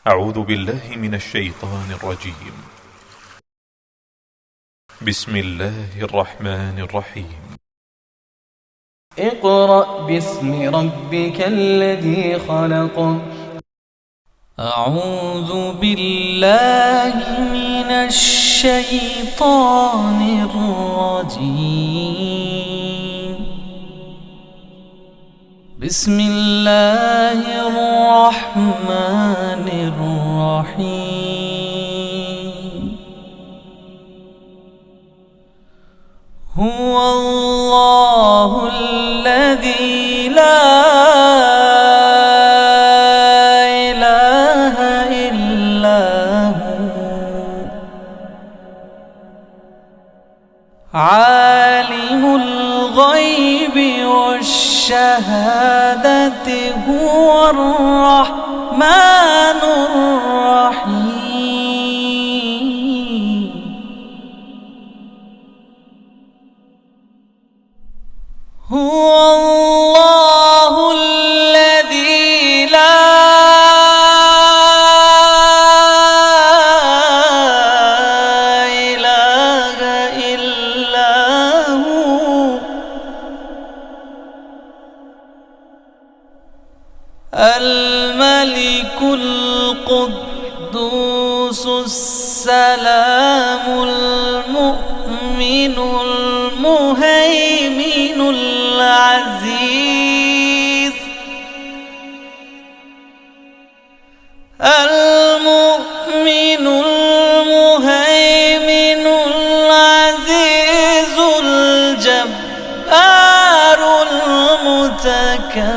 أعوذ بالله من الشيطان الرجيم. بسم الله الرحمن الرحيم. اقرأ باسم ربك الذي خلق. أعوذ بالله من الشيطان الرجيم. بسم الله الرحمن الرحيم. هو الله الذي لا إله إلا هو عالم الغيب والشهادة هو الرحمن الرحيم. هو الله الذي لا إله إلا هو الملك القدوس السلام المؤمن المهيمن العزيز المؤمن المهيمن العزيز الجبار المتكبر.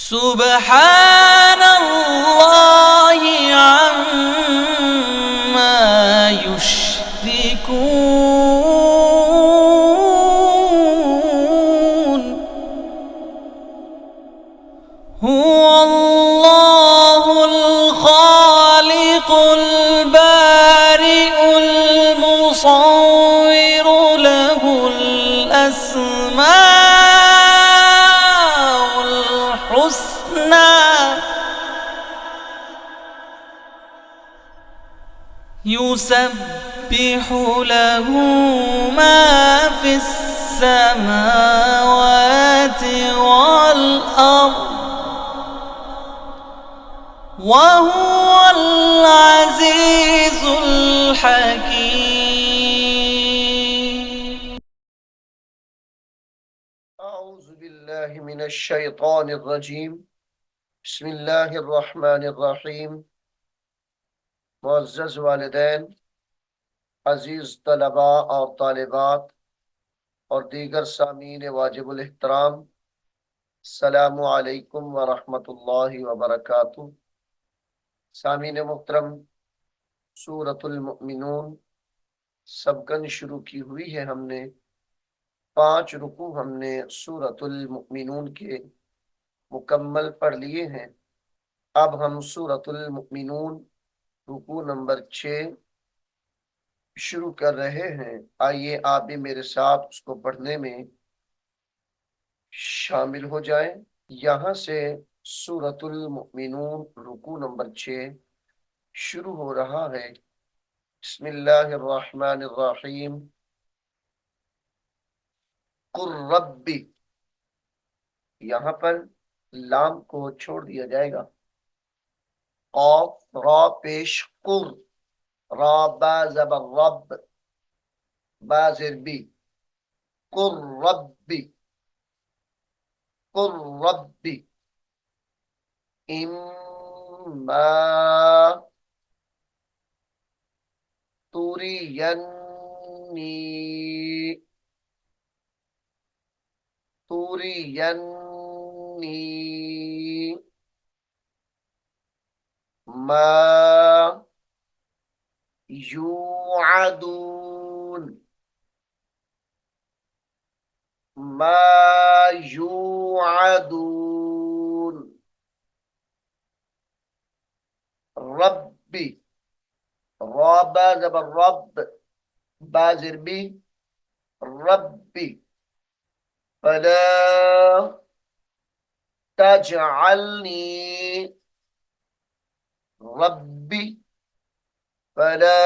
سبحان الله عما يشركون. هو الله الخالق البارئ المصور له الأسماء الحسنى يسبح له ما في السماوات والأرض وهو العزيز الحكيم. أعوذ بالله من الشيطان الرجيم. بسم الله الرحمن الرحیم. معزز والدین، عزیز طلباء اور طالبات اور دیگر سامعین واجب الاحترام، السلام علیکم ورحمۃ اللہ وبرکاتہ۔ سامعین محترم، سورۃ المؤمنون سبقن شروع کی ہوئی ہے ہم نے۔ 5 رکوع ہم نے سورۃ المؤمنون کے مکمل پڑھ لیے ہیں۔ اب ہم سورۃ المؤمنون رکوع نمبر 6 شروع کر رہے ہیں۔ آئیے آپ بھی میرے ساتھ اس کو پڑھنے میں شامل ہو جائیں۔ یہاں سے سورۃ المؤمنون رکوع نمبر 6 شروع ہو رہا ہے۔ بسم اللہ الرحمن الرحیم۔ قل ربی، یہاں پر لام کو چھوڑ دیا جائے گا۔ قاف را پیش قر، را با زبر رب، با زر بی، قل ربی، قل ربی اما ترینی، ترینی ما یوعدون، ما یوعدون، ربی، رب زبر رب، بازر بی، ربی، فلا तजअलनी रब्बी फला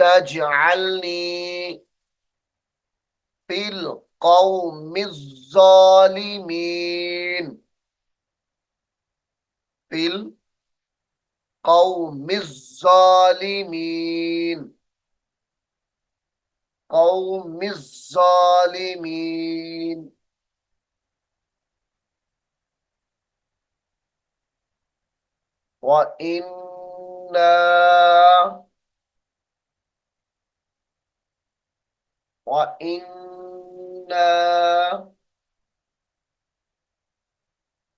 तजअलनी फिल कौमिज़ ज़ालिमीन फिल कौमिज़ ज़ालिमीन कौमिज़ ज़ालिमीन। व इन्ना व इन्ना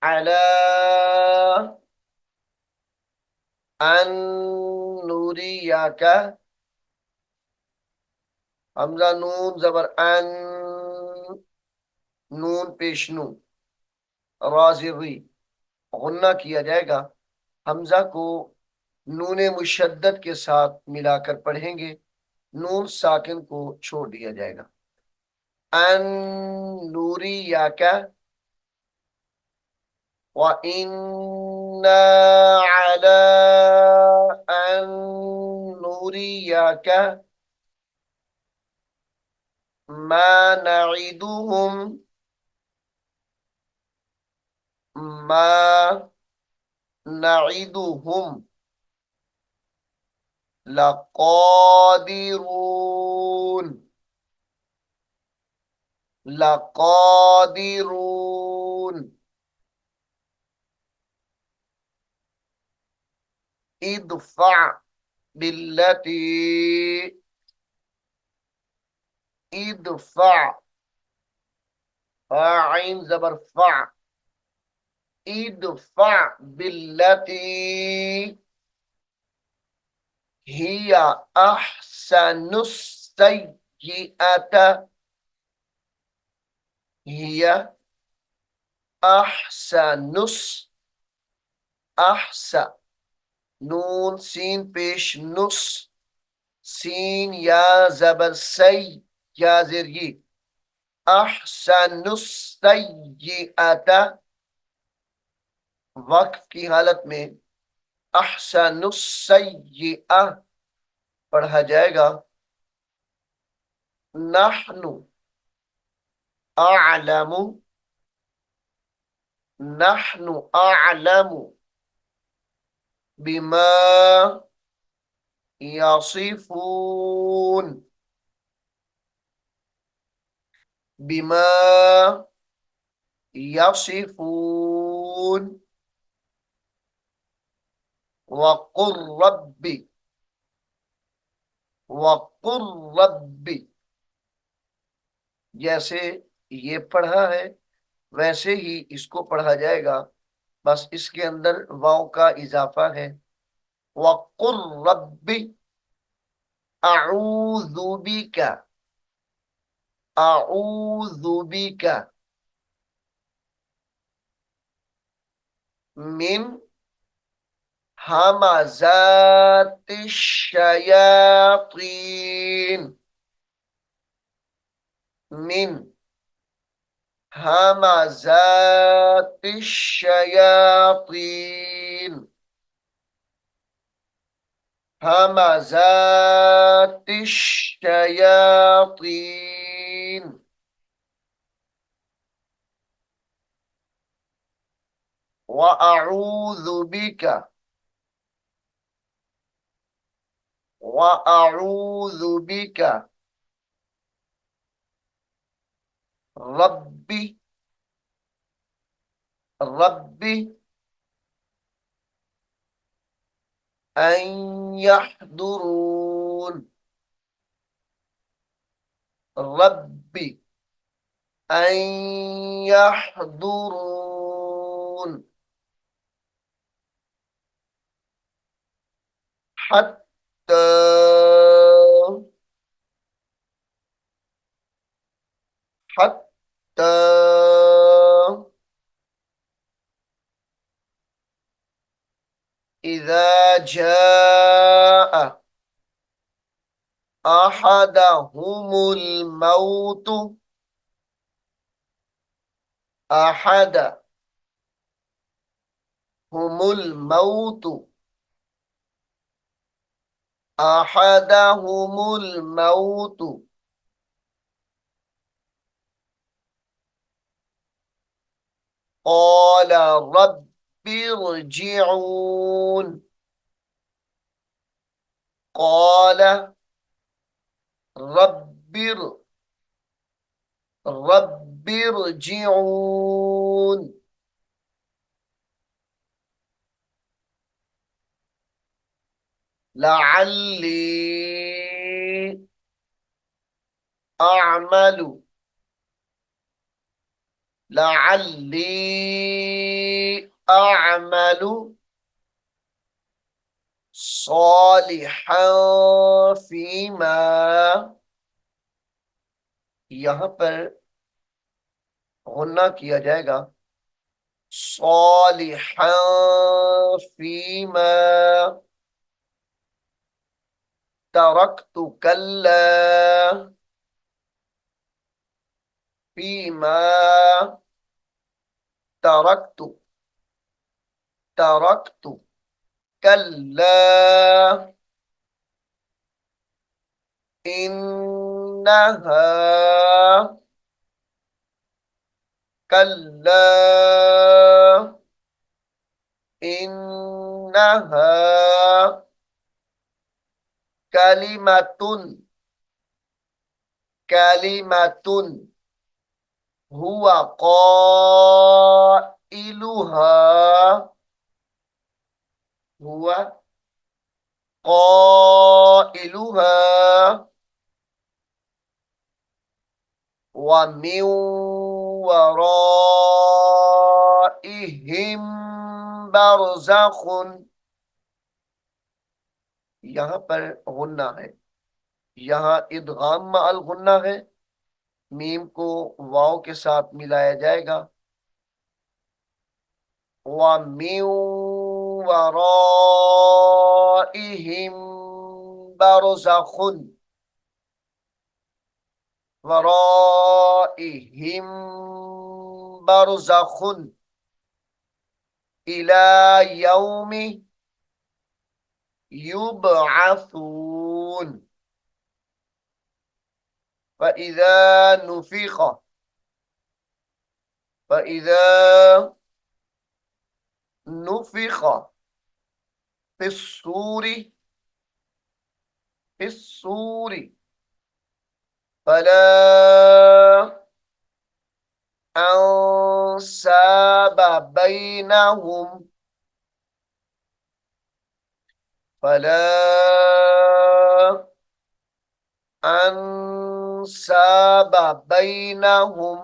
अला अन नुरियका हमजा नून जबर अन नून पेशनू राजिरी गुन्ना किया जाएगा। हमजा को नून मुशद्दद के साथ मिलाकर पढ़ेंगे, नून साकिन को छोड़ दिया जाएगा। अन नूरियका व इन्ना अला अन नूरियका मा नईदुहुम मा नईदुहुम लक़ादिरून लक़ादिरून। इदफ़ा बिल्लती इदफ़ा आइन जबर फ़ा इदफ़ा बिल्लती हिया अहसनुस सय्यिअता हिया अहसनुस अहसा नून सीन पेश नुस सीन या जबर सई या जिरगी अहसनुस सय्यिअता वक्फ की हालत में अहसनुस सय्यिअ पढ़ा जाएगा। नहनु अअलमु नहनु अअलमु बिमा यसिफून बिमा यसिफून वक़ुर रब्बी वक़ुर रब्बी। जैसे ये पढ़ा है वैसे ही इसको पढ़ा जाएगा, बस इसके अंदर वाव का इजाफा है। वक़ुर रब्बी अऊज़ु बिका अऊज़ु बिका मिन हमाज़ातिश शयातीन मिन हमाज़ातिश शयातीन हमाज़ातिश शयातीन। व अऊज़ु बिका व अऊज़ु बिका रब्बी रब्बी अन यहदुरून रब्बी अन यहदुरून हत्ता हत्ता इज़ा जाअ अहदहुमुल मौत अहद हुमुल मौत अहदहुमुल मौत क़ाल रब्बिरजिऊन क़ाल रब्बिर रब्बिरजिऊन लअल्ली अअमलु लअल्ली अअमलु सालिहन फीमा। यहां पर गुन्ना किया जाएगा सालिहन फीमा तरक्तु कल्ला फीमा तरक्तु तरक्तु कल्ला इन्नहा कल्ला इन्नहा कलिमतुन कलिमतुन हुआ क़ाइलुहा हुआ क़ाइलुहा व मिन वराइहिम बरज़खुन। यहाँ पर गुन्ना है, यहाँ इदगाम मअल गुन्ना है, मीम को वाव के साथ मिलाया जाएगा। व मिन वराइहिम बरज़खुन वराइहिम बरज़खुन इला यौमि युबअसून फ़इज़ा नुफ़िख़ फ़इज़ा नुफ़िख़ फ़िस्सूरि फ़िस्सूरि फला अंसाब बैनहुम फला अंसाब बैनहुम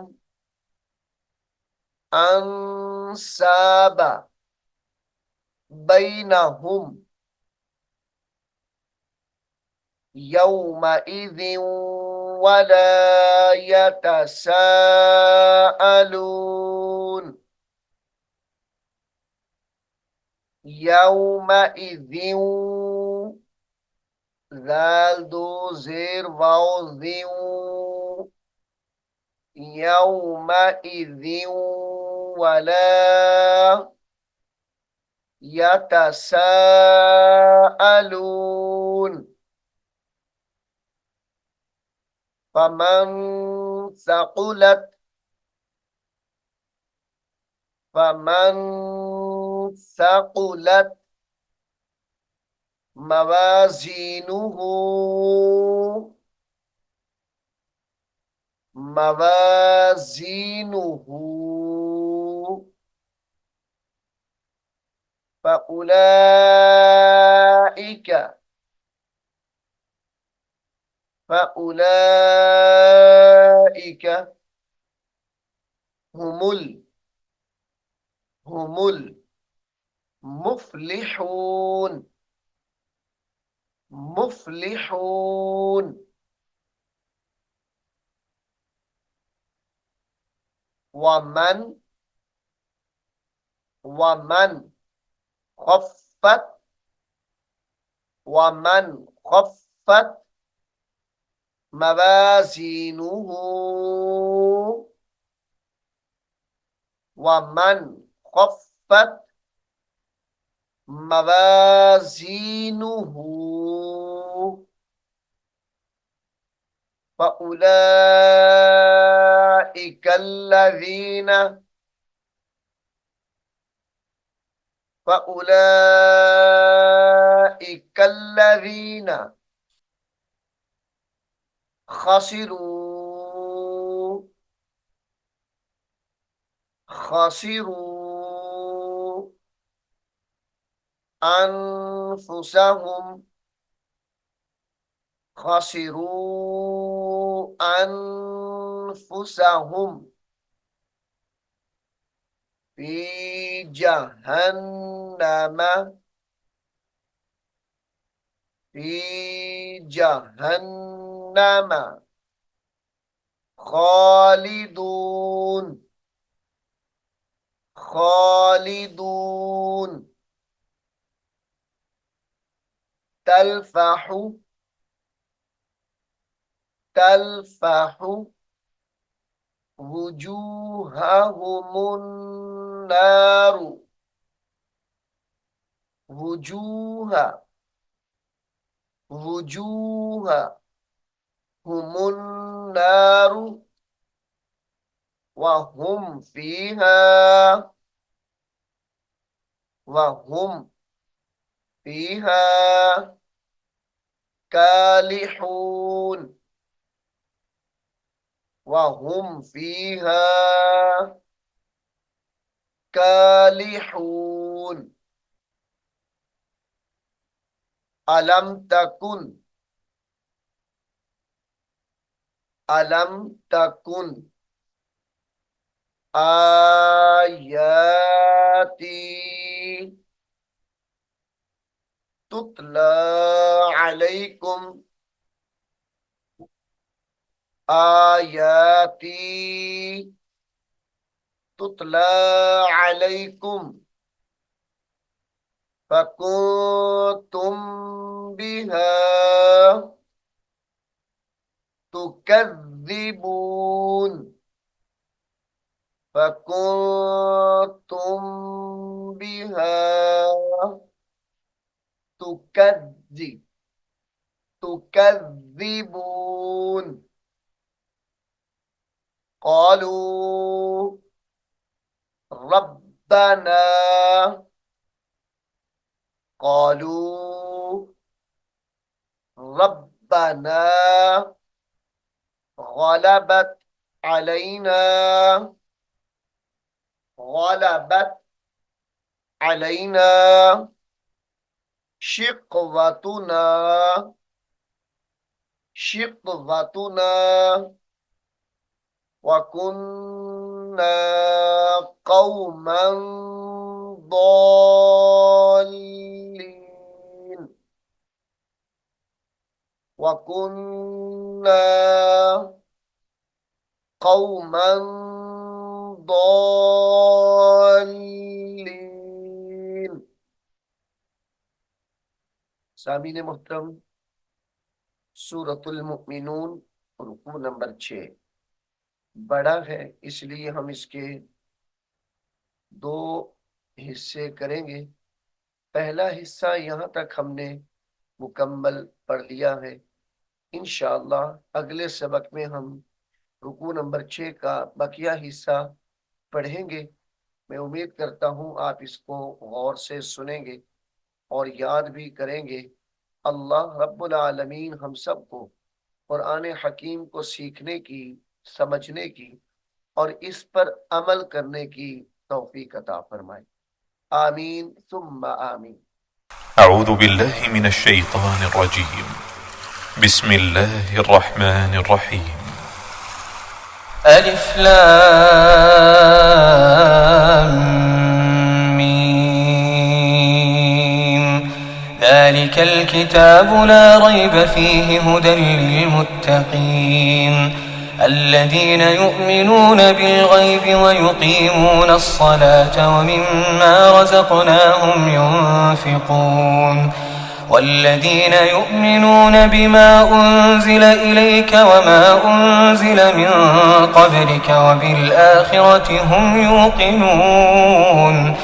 अंसाब बैनहुम यौमइज़िन वला यतसाअलून यौमइज़िन ज़ाल दो ज़ेर वाव ज़िन यौमइज़िन वला यतसाअलून फमन सक़ुलत फमन सक़ुलत मवाज़ीनुहु मवाज़ीनुहु फ़उलाइक फ़उलाइक हुमुल हुमुल मुफ़्लिहून मुफ़्लिहून वमन वमन खफ़्फ़त वमन खफ़्फ़त मवाज़ीनुहु वमन खफ्फत मवाज़ीनुहु फ़उलाइकल्लज़ीना खसिरू अनफुसहुम खसिरू अनफुसहुम फी जहन्नम खालिदून तल्फहु वुजूहहुमुन नारु वुजूहहुमुन नारु वहुम फीहा कालिहून वहुम फीहा कालिहून अलम तकुन आयाती तुतला अलैकुम फकुंतुम बिहा तुकज़्ज़िबून फकुंतुम बिहा तुकज़्ज़िबून क़ालू रब्बना ग़लबत अलैना शिक़वतुना व कुन्ना क़ौमन ضالين वकुन्ना कौमन ضالين। सामीन मुहतरम, सूरतुल मुमिनून रुकू नंबर 6 बड़ा है, इसलिए हम इसके 2 हिस्से करेंगे। पहला हिस्सा यहाँ तक हमने मुकम्मल पढ़ लिया है। इंशाअल्लाह अगले सबक में हम रुकू नंबर 6 का बकिया हिस्सा पढ़ेंगे। मैं उम्मीद करता हूँ आप इसको गौर से सुनेंगे और याद भी करेंगे। अल्लाह रब्बुल आलमीन हम सबको कुरान हकीम को सीखने की, समझने की और इस पर अमल करने की तौफीक अता फरमाए। आमीन सुम्मा आमीन। अऊज़ु बिल्लाहि मिनश शैतानिर रजीम। बिस्मिल्लाहिर रहमानिर रहीम। अलिफ लाम मीम ज़ालिकल किताबु ला रैब फ़ीहि हुदल लिलमुत्तक़ीन الذين يؤمنون بالغيب ويقيمون الصلاة ومما رزقناهم ينفقون والذين يؤمنون بما أنزل إليك وما أنزل من قبلك وبالآخرة هم يوقنون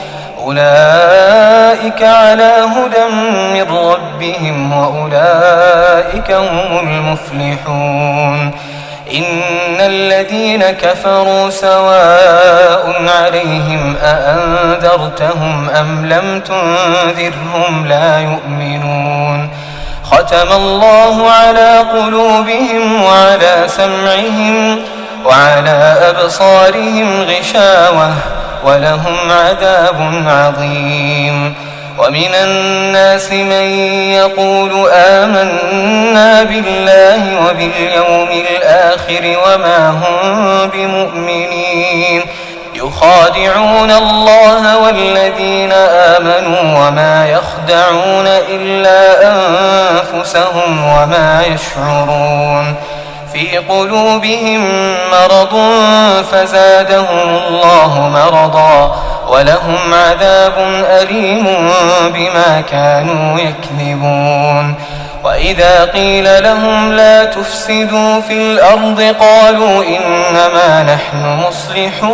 أولئك على هدى من ربهم وأولئك هم المفلحون إن الذين كفروا سواء عليهم أأنذرتهم أم لم تنذرهم لا يؤمنون ختم الله على قلوبهم وعلى سمعهم وعلى أبصارهم غشاوة ولهم عذاب عظيم ومن الناس من يقول آمنا بالله وباليوم الآخر وما هم بمؤمنين يخادعون الله والذين آمنوا وما يخدعون إلا أنفسهم وما يشعرون في قلوبهم مرض فزادهم الله مرضا ولهم عذاب أليم بما كانوا يكذبون وإذا قيل لهم لا تفسدوا في الأرض قالوا إنما نحن مصلحون